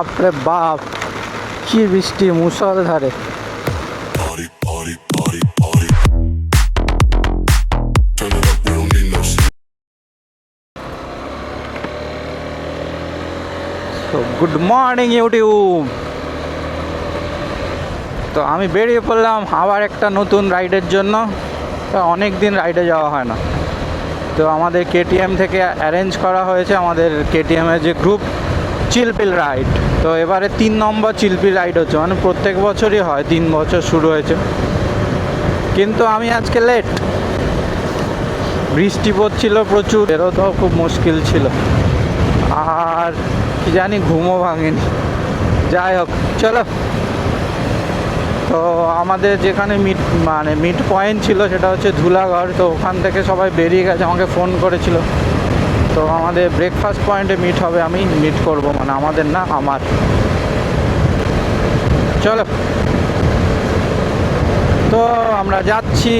বাপরে বাপ, কি বৃষ্টি মুষলধারে। Good morning YouTube. তো আমি বেরিয়ে পড়লাম আবার একটা নতুন রাইডের জন্য। তো অনেক দিন রাইডে যাওয়া হয় না, তো আমাদের কেটিএম থেকে অ্যারেঞ্জ করা হয়েছে আমাদের কেটিএমের যে গ্রুপ চিলপিল রাইড। তো এবারে 3 নম্বর চিলপিল রাইড হচ্ছে, মানে প্রত্যেক বছরই হয়, 3 বছর শুরু হয়েছে। কিন্তু আমি আজকে লেট, বৃষ্টি পড়ছিল প্রচুর, বেরোতেও খুব মুশকিল ছিল, আর কি জানি ঘুমও ভাঙেনি। যাই হোক, চলো। তো আমাদের যেখানে মিড পয়েন্ট ছিল সেটা হচ্ছে ধুলাগড়। তো ওখান থেকে সবাই বেরিয়ে গেছে, আমাকে ফোন করেছিল। তো আমাদের ব্রেকফাস্ট পয়েন্টে মিট হবে, আমি মিট করব, মানে আমাদের না, আমার। চলো, তো আমরা যাচ্ছি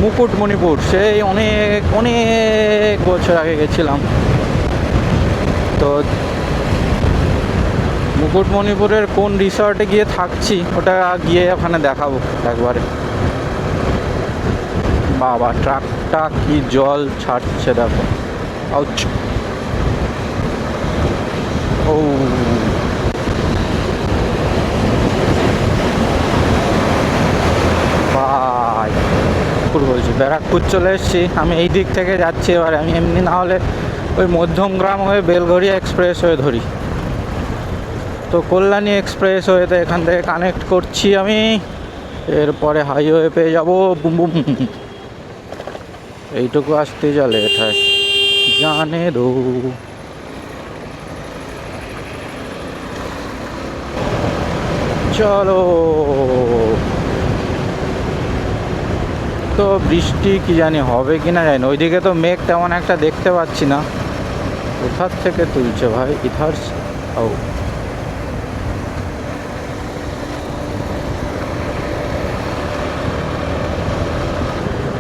মুকুটমণিপুর। সেই অনেক অনেক বছর আগে গেছিলাম। তো মুকুটমণিপুরের কোন রিসর্টে গিয়ে থাকছি ওটা গিয়ে ওখানে দেখাবো একবারে। বাবা, ট্রাকটা কি জল ছাড়ছে দেখো। আউচ। ও ভাই, বলছি ব্যারাকপুর চলে এসেছি। আমি এই দিক থেকে যাচ্ছি এবার। আমি এমনি না হলে ওই মধ্যমগ্রাম হয়ে বেলঘরিয়া এক্সপ্রেস হয়ে ধরি। তো কল্যাণী এক্সপ্রেস হয়েতে এখান থেকে কানেক্ট করছি আমি, এরপরে হাইওয়ে পেয়ে যাবো। বুম বুম, এইটুকু আসতে যা লেট হয় জানে দো। চলো। তো বৃষ্টি কি জানি হবে কি না জানি না। ওইদিকে তো মেঘ তেমন একটা দেখতে পাচ্ছি না। কোথার থেকে তুলছে ভাই ইথার। ও,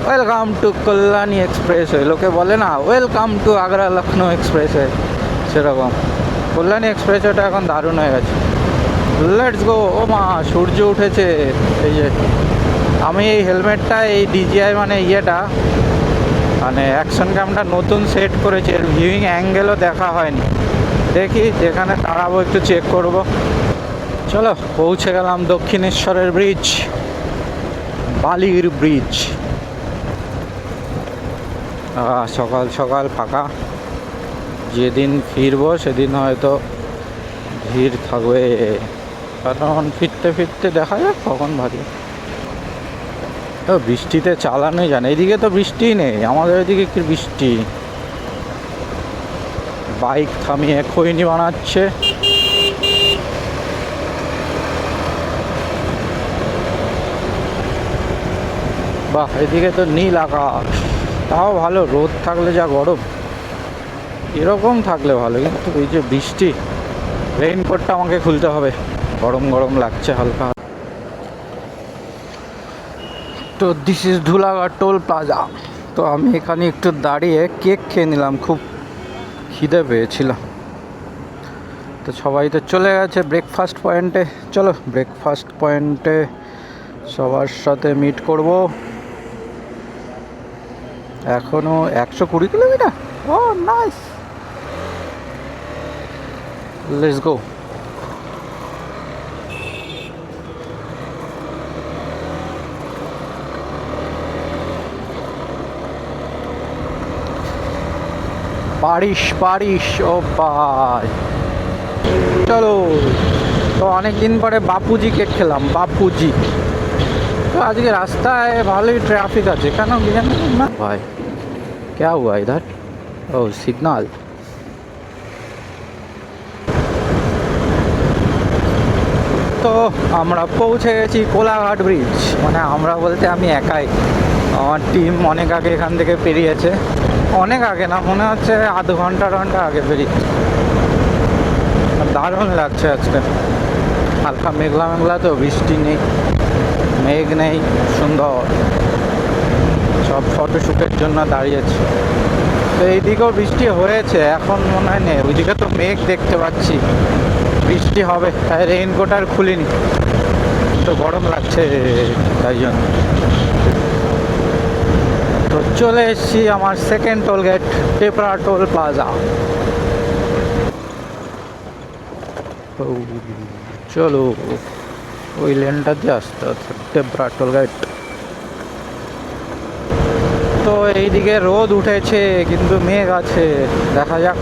welcome to Kalyani expressway. লোকে বলে না welcome to Agra Lucknow expressway, সেরকম কল্যাণী এক্সপ্রেস ওয়েটা এখন দারুণ হয়ে গেছে। Let's go. ও মা, সূর্য উঠেছে। এই যে আমি এই হেলমেটটা, এই ডিজিআই মানে ইয়েটা, মানে অ্যাকশন ক্যামটা নতুন সেট করেছি। এর ভিউইং অ্যাঙ্গেলও দেখা হয়নি। দেখি যেখানে দাঁড়াবো একটু চেক করব। চলো, পৌঁছে গেলাম দক্ষিণেশ্বরের ব্রিজ, বালির ব্রিজ। সকাল সকাল ফাঁকা। যেদিন ফিরবো সেদিন হয়তো ভিড় থাকবে, কারণ ফিরতে ফিরতে দেখা যাক কখন ভারী। তো বৃষ্টিতে চালানোই জানে। এদিকে তো বৃষ্টিই নেই, আমাদের এদিকে কি বৃষ্টি। বাইক থামিয়ে খৈনি বানাচ্ছে। বাহ, এদিকে তো নীল আকাশ। তাও ভালো, রোদ থাকলে যা গরম, এরকম থাকলে ভালো। কিন্তু এই যে বৃষ্টি, রেইনকোটটা আমাকে খুলতে হবে, গরম গরম লাগছে হালকা। তো this is Dhulagarh toll plaza. তো আমি এখানে একটু দাঁড়িয়ে কেক খেয়ে নিলাম, খুব খিদে পেয়েছিল। তো সবাই তো চলে গেছে ব্রেকফাস্ট পয়েন্টে। চলো ব্রেকফাস্ট পয়েন্টে সবার সাথে মিট করব। এখনও 120 কিলোমিটার। ও নাইস, লেটস গো। পারিস পারিস, ও ভাই চলো। তো অনেক দিন পরে বাপুজি কেক খেলাম, বাপুজি। তো আজকে রাস্তায় ভালোই ট্রাফিক আছে, কেন কি জানি না ভাই। क्या हुआ इधर? ओ सिग्नल। তো আমরা পৌঁছে গেছি কোলাঘাট ব্রিজ। মানে আমরা বলতে আমি একাই, আমার টিম অনেক আগে এখান থেকে পেরিয়েছে। অনেক আগে না, মনে হচ্ছে আধ ঘন্টা আগে বেরিয়েছে। দারুণ লাগছে আজকে, হালকা মেঘলা মেঘলা, তো বৃষ্টি নেই, মেঘ নেই, সুন্দর। সব ফটোশ্যুটের জন্য দাঁড়িয়েছে। তো এইদিকেও বৃষ্টি হয়েছে, এখন মনে হয় নেই। ওইদিকে তো মেঘ দেখতে পাচ্ছি, বৃষ্টি হবে, তাই রেইনকোট আর খুলিনি, তো গরম লাগছে তাই জন্য। তো চলে এসেছি আমার second toll gate, Tepra toll plaza. চলো ওই লেনটাতে আসতে হচ্ছে, টেপরা টোল গেট। তো এইদিকে রোদ উঠেছে কিন্তু মেঘ আছে, দেখা যাক।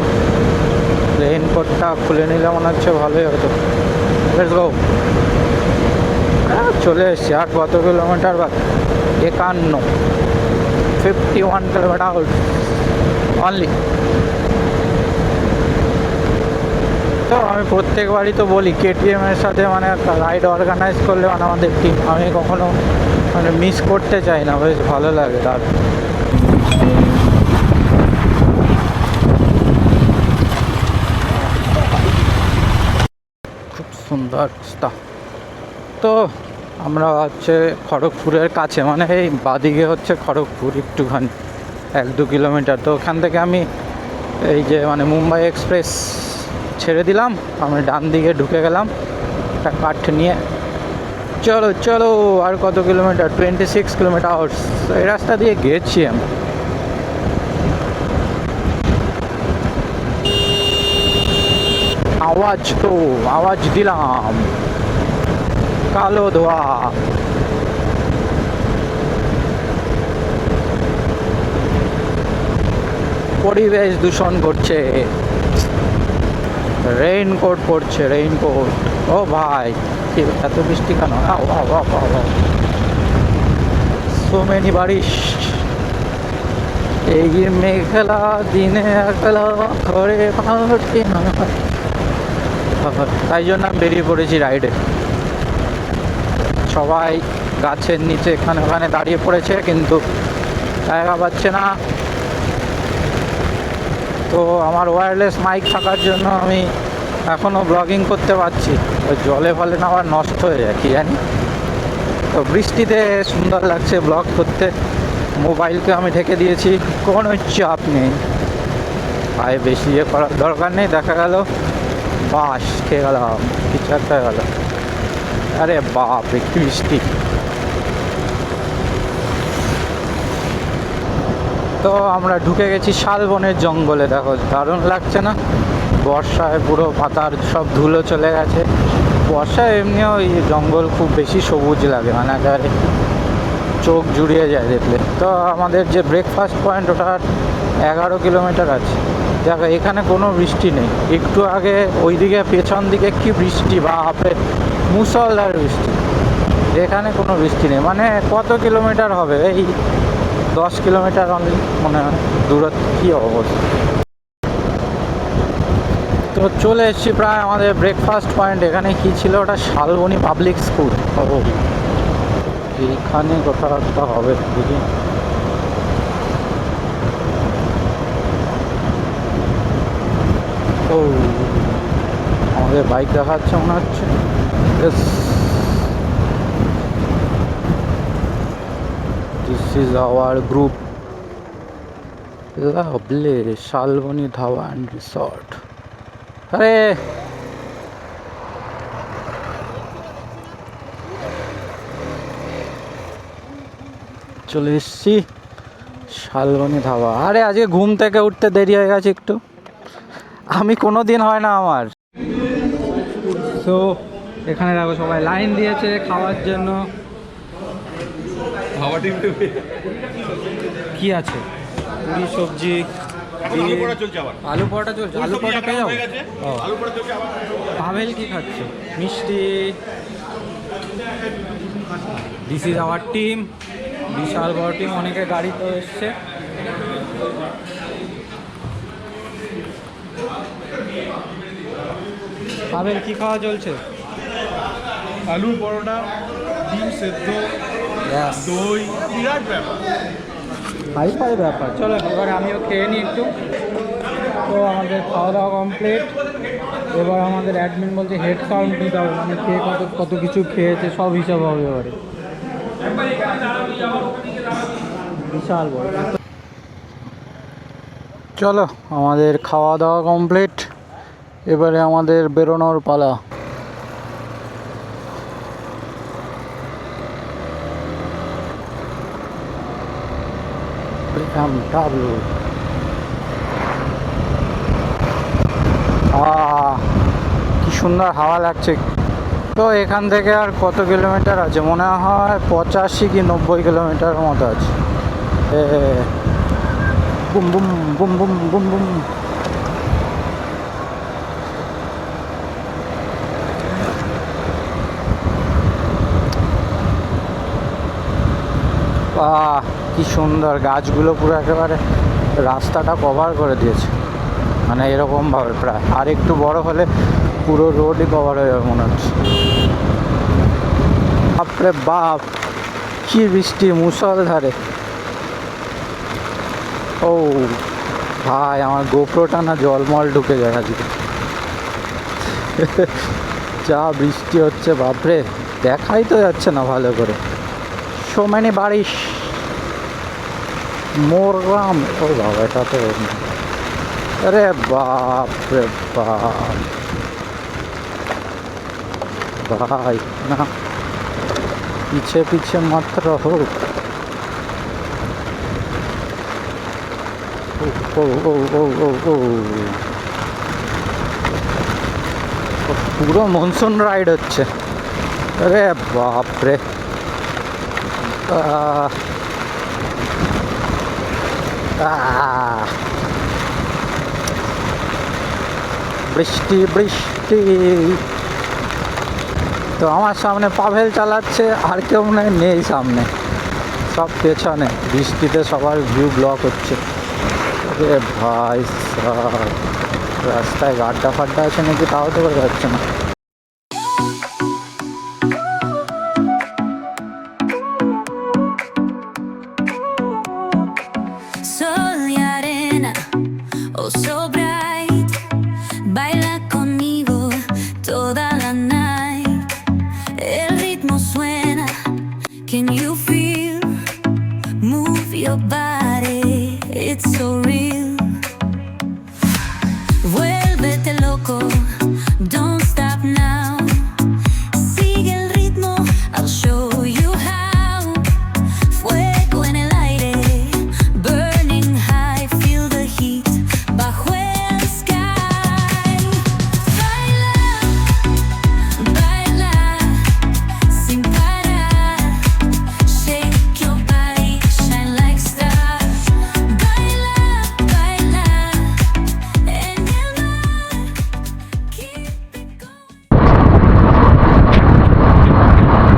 রেইনকোটটা খুলে নিলে মনে হচ্ছে ভালোই হতো। Let's go. চলে এসছি। আর কত কিলোমিটার বাদ? 51 কিলোমিটার অনলি। তো আমি প্রত্যেকবারই তো বলি KTM এর সাথে মানে রাইড অর্গানাইজ করলে মানে আমাদের টিম, আমি কখনো মানে মিস করতে চাই না, বেশ ভালো লাগে তার। খুব সুন্দর রাস্তা। তো আমরা হচ্ছে খড়গপুরের কাছে, মানে এই বাদিকে হচ্ছে খড়গপুর, একটুখানি 1-2 কিলোমিটার। তো ওখান থেকে আমি এই যে মানে মুম্বাই এক্সপ্রেস ছেড়ে দিলাম, আমি ডান দিকে ঢুকে গেলাম একটা কাঠ নিয়ে। চলো চলো, আর কত কিলোমিটার? 26 কিলোমিটার। এই রাস্তা দিয়ে গেছি আমি। আওয়াজ দিলাম, কালো ধোয়া। পরিবেশ দূষণ করছে। রেইনকোট পড়ছে, রেইনকোট। ও ভাই, এত বৃষ্টি কেন? So many barish. এই মেঘলা দিনে একলা ঘরে পারছি না, তাই জন্য আমি বেরিয়ে পড়েছি রাইডে। সবাই গাছের নিচে এখানে ওখানে দাঁড়িয়ে পড়েছে, কিন্তু জায়গা পাচ্ছে না। তো আমার ওয়্যারলেস মাইক থাকার জন্য আমি এখনও ব্লগিং করতে পারছি। জলে ফলে না আবার নষ্ট হয়ে যায় কি জানি। তো বৃষ্টিতে সুন্দর লাগছে ব্লগ করতে। মোবাইলকে আমি ঢেকে দিয়েছি, কোনো চাপ নেই, পায়ে বেশি ইয়ে করার দরকার নেই। দেখা গেল বাস খেয়ে গেলাম, কিছু একটা গেল। আরে বাপ রে, কি বৃষ্টি! তো আমরা ঢুকে গেছি শালবনের জঙ্গলে। দেখো দারুণ লাগছে না? বর্ষায় পুরো পাতার সব ধুলো চলে গেছে। বর্ষায় এমনিও এই জঙ্গল খুব বেশি সবুজ লাগে, মানে একেবারে চোখ জুড়িয়ে যায় দেখলে। তো আমাদের যে ব্রেকফাস্ট পয়েন্ট, ওটা 11 কিলোমিটার আছে। দেখো এখানে কোনো বৃষ্টি নেই। একটু আগে ওইদিকে পেছন দিকে কি বৃষ্টি, বাপরে, মুষলধারে বৃষ্টি। এখানে কোনো বৃষ্টি নেই। মানে কত কিলোমিটার হবে? এই 10 কিলোমিটার অনলি মনে হয় দূরত্ব। কী অবস্থা! তো চলে এসেছি প্রায় আমাদের ব্রেকফাস্ট পয়েন্ট। এখানে কি ছিল ওটা? Salboni public school. ও, এইখানে কোথাও একটা হবে দেখি। ও, আমাদের বাইক দেখাচ্ছে মনে হচ্ছে। This is our group. Lovely, Salboni dhaba and resort. আরে চলে এসছি শালবনী ধাবা। আরে আজকে ঘুম থেকে উঠতে দেরি হয়ে গেছে একটু, আমি কোনো দিন হয় না আমার। তো এখানে দেখো সবাই লাইন দিয়েছে খাওয়ার জন্য। কি আছে? পুরি, সবজি, আলু পরোটা চলছে। আলু পরোটা পেয়ে যাবো। পাভেল কি খাচ্ছে? মিষ্টি। দিস ইজ আওয়ার টিম, বিশাল বড় টিম, অনেকে গাড়িতে এসছে। পাভেল কি খাওয়া চলছে? আলু পরোটা, ডিম সেদ্ধ, দই, বিরাট ব্যাপার। হাই ব্যাপার। চলো এবারে আমিও খেয়ে নিই একটু। তো আমাদের খাওয়া দাওয়া কমপ্লিট। এবার আমাদের অ্যাডমিন বলছে হেড কাউন্ট নিতে হবে, মানে কে কত কিছু খেয়েছে সব হিসাব হবে এবারে। বিশাল বড়। চলো আমাদের খাওয়া দাওয়া কমপ্লিট। এবারে আমাদের বেরোনোর পালা। BMW। কি সুন্দর হাওয়া লাগছে। তো এখান থেকে আর কত কিলোমিটার আছে, মনে হয় 85 কি 90 কিলোমিটার মতো আছে। Boom boom boom boom boom boom. বাহ, কি সুন্দর, গাছগুলো পুরো একেবারে রাস্তাটা কভার করে দিয়েছে, মানে এরকমভাবে প্রায় আর একটু বড় হলে পুরো রোডই কভার হয়ে যাবে মনে হচ্ছে। বাপরে বাপ, কি বৃষ্টি মুষলধারে। ও ভাই, আমার গোপ্রোটা না জলমল ঢুকে যায় আজকে। যা বৃষ্টি হচ্ছে বাপরে, দেখাই তো যাচ্ছে না ভালো করে। So many barish, Morgram. ও বাবা, এটা তো আরে বাপ রে বাপ ভাই, না পিছে পিছে মাত্র হোক। ও ও ও ও ও, পুরো মনসুন রাইড হচ্ছে। আরে বাপ রে, বৃষ্টি বৃষ্টি। তো আমার সামনে পাভেল চালাচ্ছে, আর কেউ নেই সামনে, সব পেছনে। বৃষ্টিতে সবার ভিউ ব্লক হচ্ছে। আরে ভাই সাব, রাস্তায় গাড্ডা ফাড্ডা আছে নাকি তাও তো বোঝা যাচ্ছে না। Sol y arena, oh so bright, baila conmigo toda la night. El ritmo suena, can you feel? Move your body, it's so real. Vuélvete loco, don't stop now. Sigue el ritmo, I'll show you how. Fuego en el aire, burning high, feel the heat bajo el sky. Baila, baila, sin parar. Shake your body, shine like stars. Baila, baila, en el mar. Keep it going.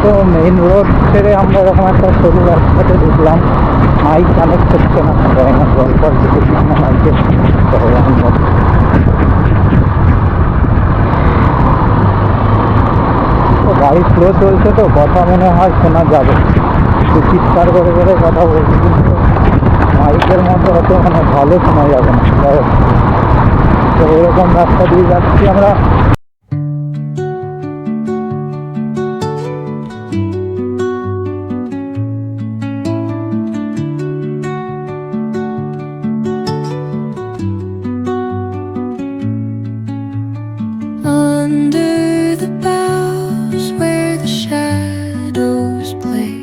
তো main road ছেড়ে আমরা এরকম একটা সরু রাস্তাতে ঢুকলাম। Mic connect হচ্ছে না, গল্প ঢুকেছিলাম না মাইকে। তো গাড়ি স্লো চলছে, তো কথা মনে হয় শোনা যাবে, একটু চিৎকার করে করে কথা বলছি, কিন্তু মাইকের মধ্যে অত মানে ভালো শোনা যাবে না। যাই হোক, তো এরকম রাস্তা দিয়ে যাচ্ছি আমরা। Under the boughs where the shadows play,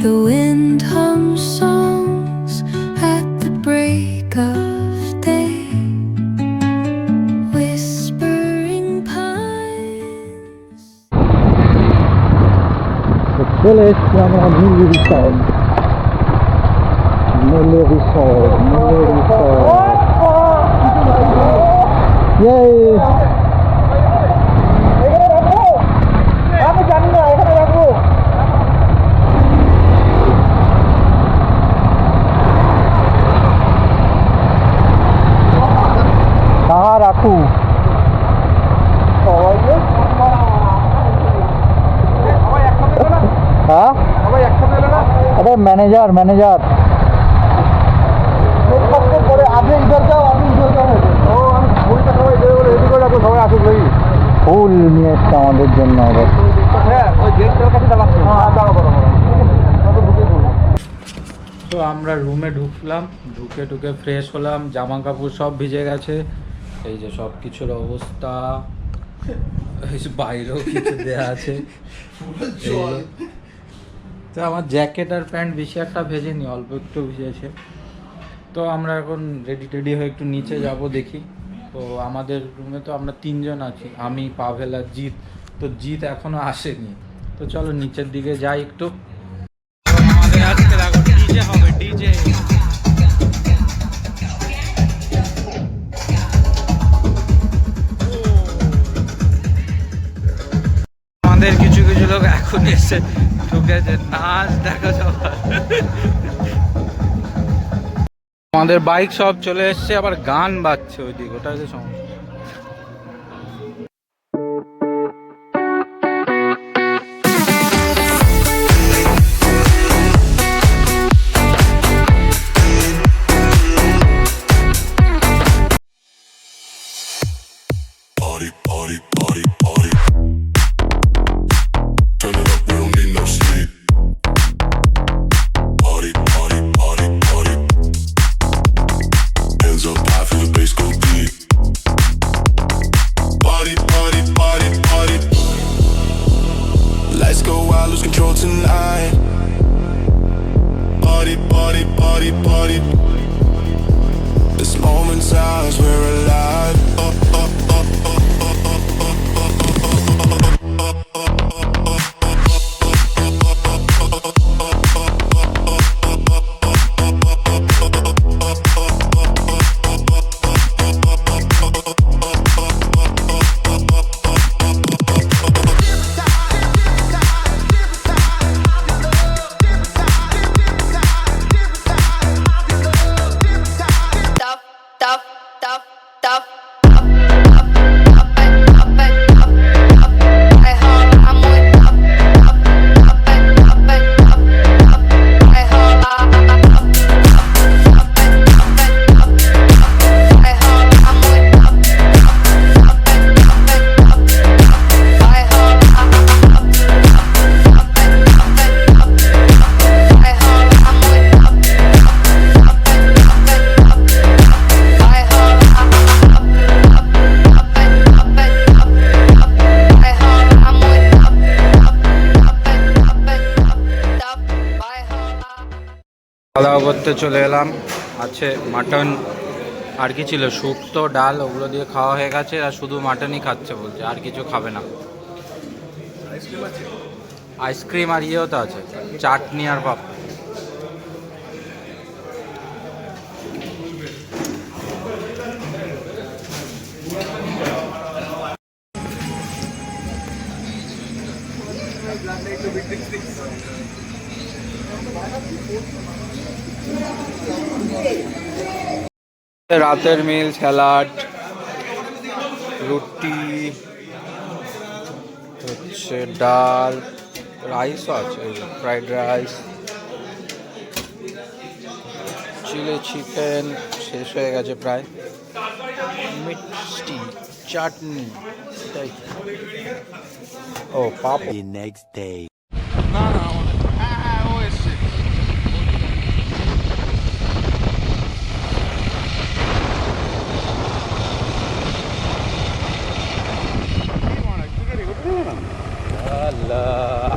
the wind hums songs at the break of day. Whispering pines. চলে এসছি আমরা নীল রিসর্ট। নীল রিসর্ট, নীল রিসর্ট। আমি জানি না, এখানে রাখবো। কাহা রাখু? হ্যাঁ, अरे मैनेजर मैनेजर ফুল নিয়ে এসছে আমাদের জন্য। তো আমরা রুমে ঢুকলাম, ঢুকে ফ্রেশ হলাম, জামা কাপড় সব ভিজে গেছে। এই যে সব কিছুর অবস্থা, এই যে বাইরেও কিছু দেয়া আছে। এই যে। তো আমার জ্যাকেট আর প্যান্ট বেশি একটা ভেজেনি, অল্প একটু ভিজেছে। তো আমরা এখন রেডি টেডি হয়ে একটু নিচে যাব দেখি। তো আমাদের রুমে তো আমরা 3 জন আছি, আমি, পাভেল আর জিৎ। তো জিৎ এখনো আসেনি। তো চলো নিচের দিকে যাই একটু। আমাদের আজকে দেখো ডিজে হবে, ডিজে। আমাদের কিছু কিছু লোক এখন এসে ঢুকেছে, নাচ দেখা যাবে। আমাদের বাইক সব চলে এসছে, আবার গান বাজছে ওইদিকে, ওটা হচ্ছে সমস্যা। Party, party, party, party. Turn it up, we don't need no sleep. Party, party, party, party. Hands up high for the bass go deep. Party, party, party, party. Lights go wild, lose control tonight. Party, party, party, party. This moment's ours, we're alive. খাওয়া দাওয়া করতে চলে এলাম। আছে mutton, আর কি ছিল, শুক্তো, ডাল, ওগুলো দিয়ে খাওয়া হয়ে গেছে। আর শুধু মাটনই খাচ্ছে বলছে, আর কিছু খাবে না। আইসক্রিম আর ইয়েও তো আছে, চাটনি আর পাপ। রাতের মিল, স্যালাড, রুটি, হচ্ছে ডাল, রাইসও আছে, ফ্রাইড রাইস, চিলি চিকেন শেষ হয়ে গেছে প্রায়, মিষ্টি, চাটনি, এটাই। ও পাপ। The next day.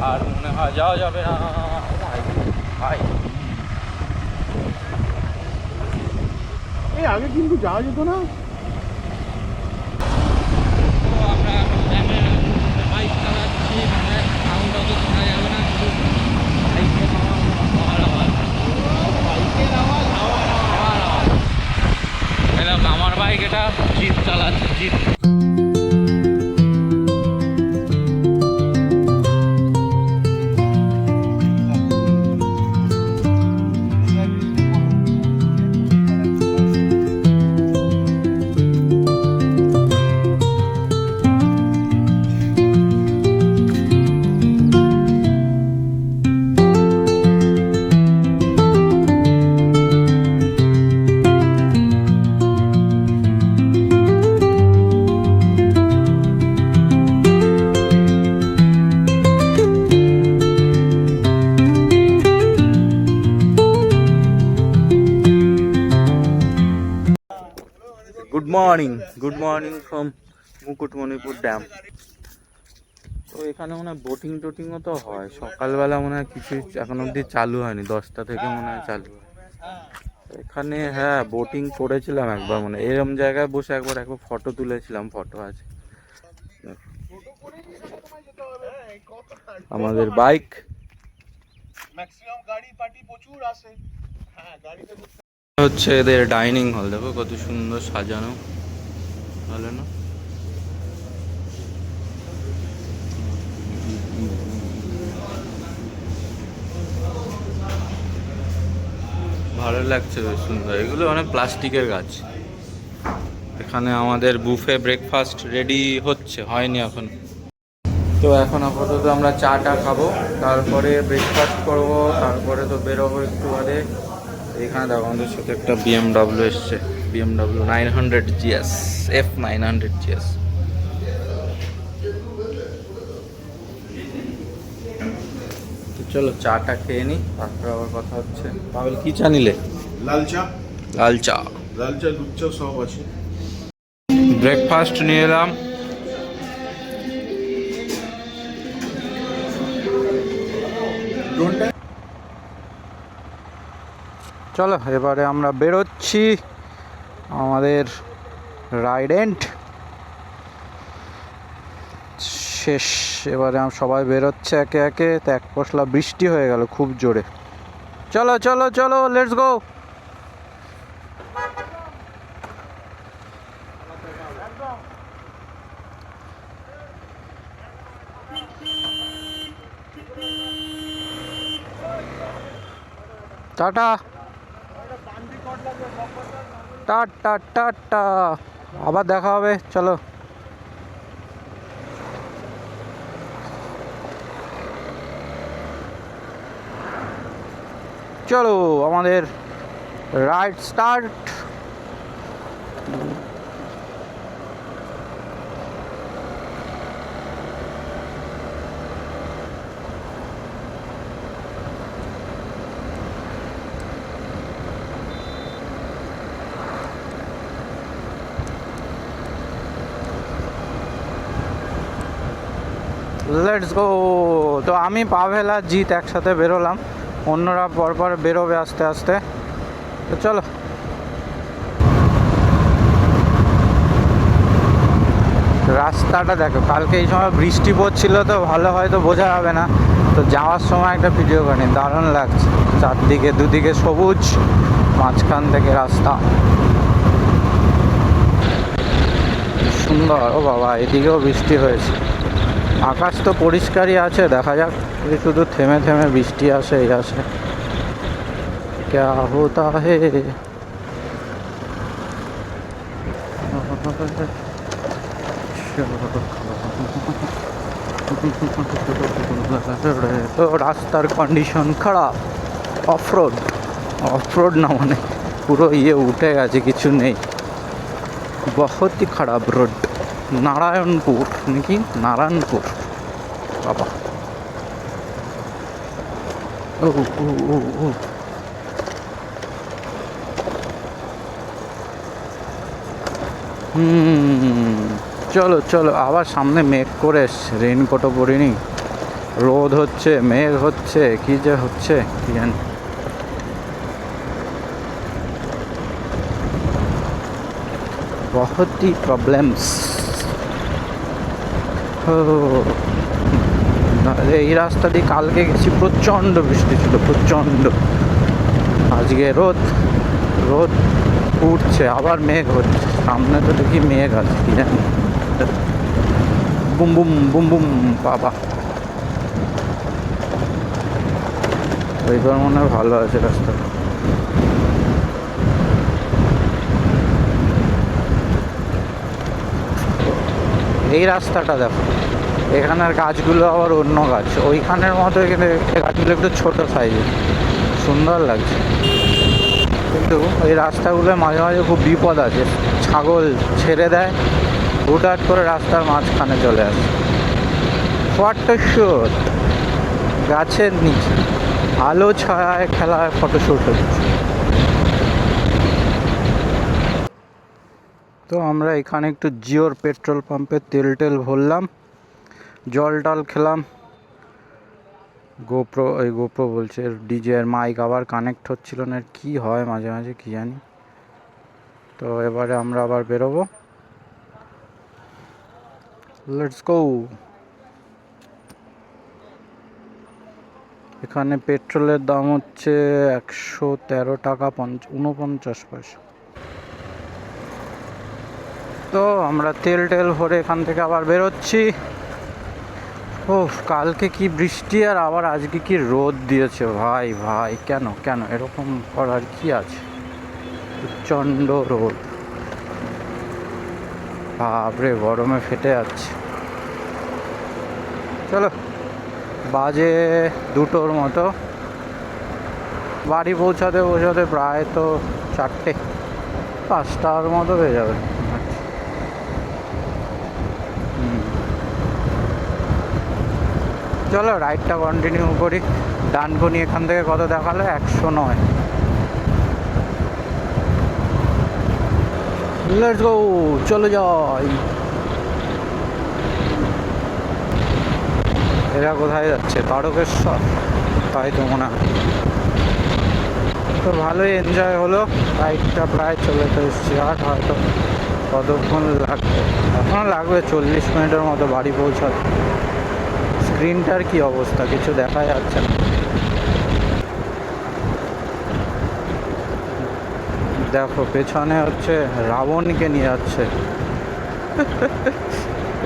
আর মনে হয় যাওয়া যাবে না ভাই। এই আগে কিন্তু যাওয়া যেত না। আমরা বাইক চালাচ্ছি, সাউন্ড অত শোনা যাবে না, শুধু বাইকের আওয়াজ। আমার বাইক, এটা জিৎ চালাচ্ছে, Jeet. Morning from Mukutmanipur dam. তো এখানে মনে হয় বোটিং টোটিংও তো হয়, সকালবেলা মনে হয় কিছু এখন অবধি চালু হয়নি, 10টা থেকে মনে হয় চালু হয় এখানে। হ্যাঁ বোটিং করেছিলাম একবার, মানে এরম জায়গায় বসে একবার ফটো তুলেছিলাম, ফটো আছে। আমাদের বাইক ম্যাক্সিমাম গাড়ি পার্টি প্রচুর আসে। হ্যাঁ গাড়িতে হচ্ছে এদের ডাইনিং হল, দেখো কত সুন্দর সাজানো, ভালো না? ভালো লাগছে, বেশ সুন্দর। এগুলো অনেক প্লাস্টিকের গাছ। এখানে আমাদের বুফে ব্রেকফাস্ট রেডি হচ্ছে, হয়নি এখন। তো এখন আপাতত আমরা চাটা খাবো, তারপরে ব্রেকফাস্ট করব, তারপরে তো বেরোবো একটু বাদে। এখানে দেখো আমাদের সাথে একটা BMW এসছে, BMW 900 GS, F900 GS। তো চলো চাটা খেয়ে নিই, তারপরে আবার কথা হচ্ছে। পাবেল কি চা নিলে? লাল চা, লাল চা, দুধ চা সব আছে। ব্রেকফাস্ট নিয়ে এলাম। চলো এবারে আমরা বেরোচ্ছি আমাদের রাইড এন্ড শেষ। এবারে সবাই বেরোচ্ছে একে একে। তো এক পশলা বৃষ্টি হয়ে গেল খুব জোরে। চলো চলো চলো, let's go. Tata tata tata, আবার দেখা হবে। চলো চলো আমাদের রাইড স্টার্ট। Let's go. তো আমি পাভেল আর জিৎ একসাথে বেরোলাম, অন্যরা পরপর বেরোবে আস্তে আস্তে। তো চলো। রাস্তাটা দেখো, কালকে এই সময় বৃষ্টি পড়ছিল তো ভালো হয়তো বোঝা যাবে না। তো যাওয়ার সময় একটা ভিডিও করি, দারুণ লাগছে। চারদিকে দুদিকে সবুজ, মাঝখান থেকে রাস্তা সুন্দর। ও বাবা, এদিকেও বৃষ্টি হয়েছে। আকাশ তো পরিষ্কারই আছে, দেখা যাক। শুধু থেমে থেমে বৃষ্টি আসে, এই আসে, ক্যা হোতা হে। তো রাস্তার কন্ডিশন খারাপ, অফরোড। অফরোড না মানে পুরো উঠে গেছে, কিছু নেই, বহুতই খারাপ রোড। নারায়ণপুর নাকি, নারায়ণপুর বাবা। ও ও ও ও, চলো চলো। আবার সামনে মেঘ করে এসছে, রেইনকোটও পরিনি। রোদ হচ্ছে, মেঘ হচ্ছে, কি যে হচ্ছে কি জানি। बहुत ही प्रॉब्लम्स। এই রাস্তা দিয়ে কালকে গেছি, প্রচণ্ড বৃষ্টি ছিল, প্রচণ্ড। আজকে রোদ, রোদ উঠছে, আবার মেঘ হচ্ছে। সামনে তো দেখি মেঘ আছে, কি জানি। বুম বুম বুম বুম বাবা। এইবার মনে হয় ভালো আছে রাস্তাটা। এই রাস্তাটা দেখো, এখানের গাছগুলো আবার অন্য গাছ, ওইখানের মতো এখানে গাছগুলো একটু ছোটো সাইজের, সুন্দর লাগছে। কিন্তু এই রাস্তাগুলো মাঝে মাঝে খুব বিপদ আছে। ছাগল ছেড়ে দেয়, হুটহাট করে রাস্তার মাঝখানে চলে আসে। ফটোশ্যুট গাছের নিচে, আলো ছায়ায় খেলায় ফটোশ্যুট হচ্ছে। তো আমরা এখানে একটু জিওর পেট্রোল পাম্পে তেল টেল ভরলাম, জল টল খেলাম। গোপ্রো বলছে ডিজে এর মাইক আবার কানেক্ট হচ্ছিল না, কি হয় মাঝে মাঝে কি জানি। তো এবারে আমরা আবার বেরোবো, লেটস গো। এখানে পেট্রোলের দাম হচ্ছে 113 টাকা 49 পয়সা। তো আমরা তেল টেল ভরে এখান থেকে আবার বেরোচ্ছি। ও কালকে কি বৃষ্টি আর আবার আজকে কি রোদ দিয়েছে ভাই ভাই, কেন কেন এরকম করার কি আছে? প্রচণ্ড রোদ, বাপরে গরমে ফেটে যাচ্ছে। চলো, বাজে 2টোর মতো, বাড়ি পৌঁছাতে পৌঁছাতে প্রায় তো 4টে 5টার মতো হয়ে যাবে। চলো রাইডটা কন্টিনিউ করি। ডানকুনি এখান থেকে কত দেখালো? 109। লেটস গো, চলে যাই। এরা কোথায় যাচ্ছে? তারকেশ্বর, তাই তো মনে হয়। তো ভালোই এনজয় হলো, রাইডটা প্রায় চলে তো এসছি। আর হয়তো কতক্ষণ লাগবে? এখনও লাগবে 40 মিনিটের মতো বাড়ি পৌঁছাতে। স্ক্রিনটার কি অবস্থা, কিছু দেখা যাচ্ছে না। দেখো পেছনে হচ্ছে রাবণকে নিয়ে যাচ্ছে।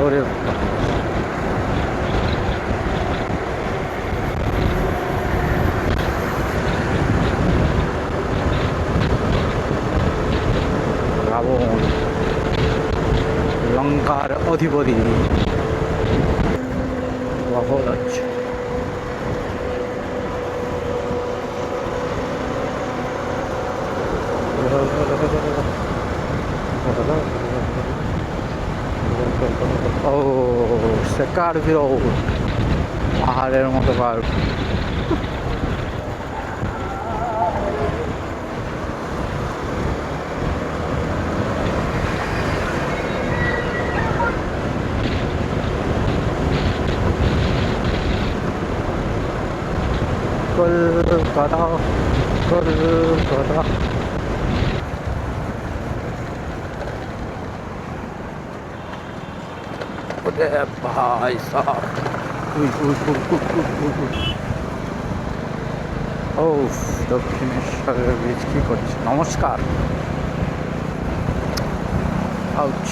ওরে রাবণ, লঙ্কার অধিপতি, বহুত আচ্ছা। ও স্করপিও, পাহাড়ের মতো পার্ক। কলকাতা কলকাতা। ভাই সাহেব, ও দক্ষিণেশ্বরের বীজ কি করছে? নমস্কার। আউচ।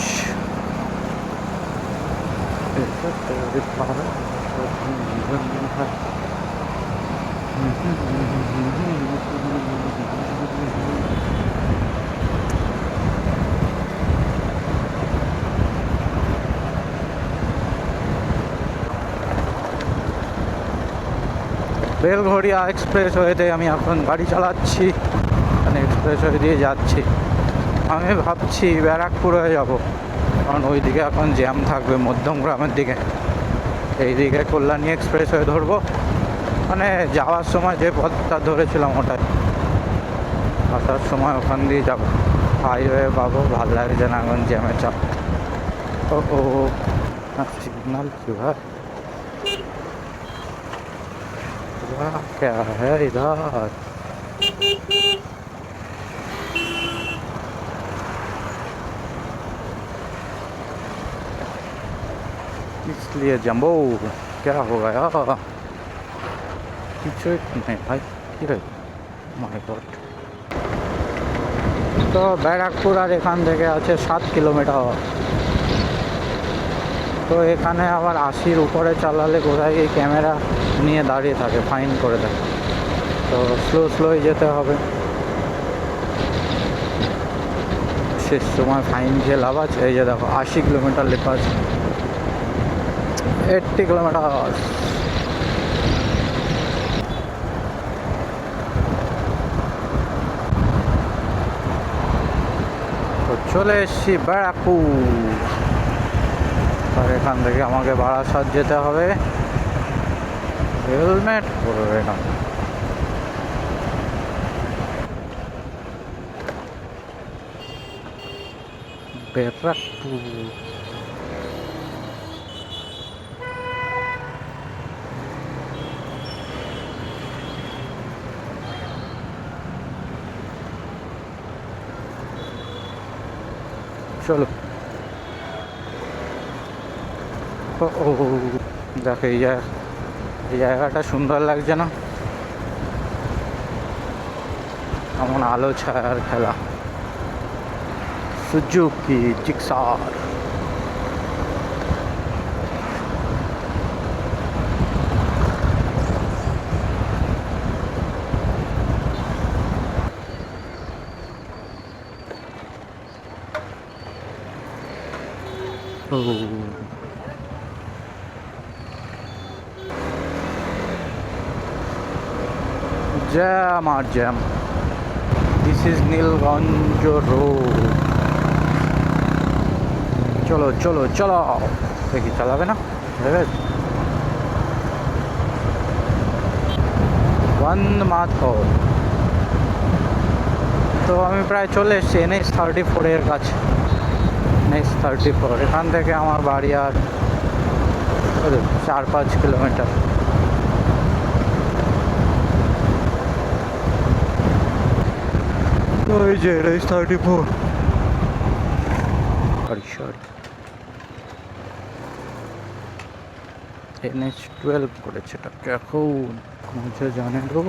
বেলঘড়িয়া এক্সপ্রেস ওয়েতে আমি এখন গাড়ি চালাচ্ছি, মানে এক্সপ্রেস ওয়ে দিয়ে যাচ্ছি। আমি ভাবছি ব্যারাকপুর হয়ে যাব, কারণ ওইদিকে এখন জ্যাম থাকবে মধ্যমগ্রামের দিকে। এইদিকে কল্যাণী এক্সপ্রেস হয়ে ধরবো, মানে যাওয়ার সময় যে পথটা ধরেছিলাম ওটাই, আসার সময় ওখান দিয়ে যাবো। হাইওয়ে পাবো, ভালো লাগছে না এখন জ্যামে চাপ। ও सिग्नल क्यों है? क्या है इधर? इसलिए जम्बो क्या हो गया? কিছু নেই ভাই, কি রে মাই গড। তো ব্যারাকপুর আর এখান থেকে আছে 7 কিলোমিটার। তো এখানে আবার 80-র উপরে চালালে কোথায় এই ক্যামেরা নিয়ে দাঁড়িয়ে থাকে, ফাইন করে দেয়। তো স্লোই যেতে হবে, শেষ সময় ফাইন খেয়ে লাভ আছে। এই যে দেখো 80 কিলোমিটার লেখা আছে, 80 কিলোমিটার। তো চলে এসছি ব্যারাকপুর। আর এখান থেকে আমাকে বারাসাত যেতে হবে, হেলমেট পরবে না। ব্যারাকপুর। চলো। ও দেখো এই জায়গাটা সুন্দর লাগছে না? এমন আলো ছায়ার খেলা। Suzuki Gixxer. জ্যাম আর jam. This is Nilganj road. চলো চলো চলো। দেখি চালাবে না? বন্দে মাতরম। তো আমি প্রায় চলে এসেছি NH-34 কাছে। NH-34 এখান থেকে আমার বাড়ি আর 4-5 কিলোমিটার। ওই যে NH-34। সরি NH-12 করেছে এটাকে এখন মুঝে জানে দো।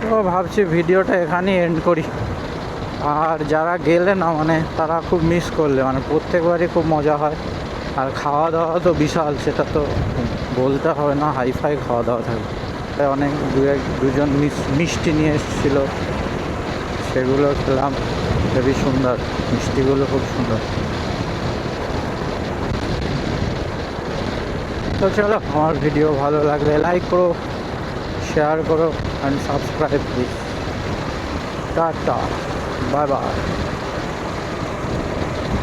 তো ভাবছি ভিডিওটা এখানেই এন্ড করি। আর যারা গেলে না মানে তারা খুব মিস করলে, মানে প্রত্যেকবারই খুব মজা হয়। আর খাওয়া দাওয়া তো বিশাল, সেটা তো বলতে হবে না, হাইফাই খাওয়া দাওয়া থাকে। তাই অনেক দুজন মিষ্টি নিয়ে এসেছিলো, সেগুলো খেলাম। খুবই সুন্দর, মিষ্টিগুলো খুব সুন্দর। তো চলো, আমার ভিডিও ভালো লাগলে লাইক করো, শেয়ার করো and subscribe please. Tata, bye bye.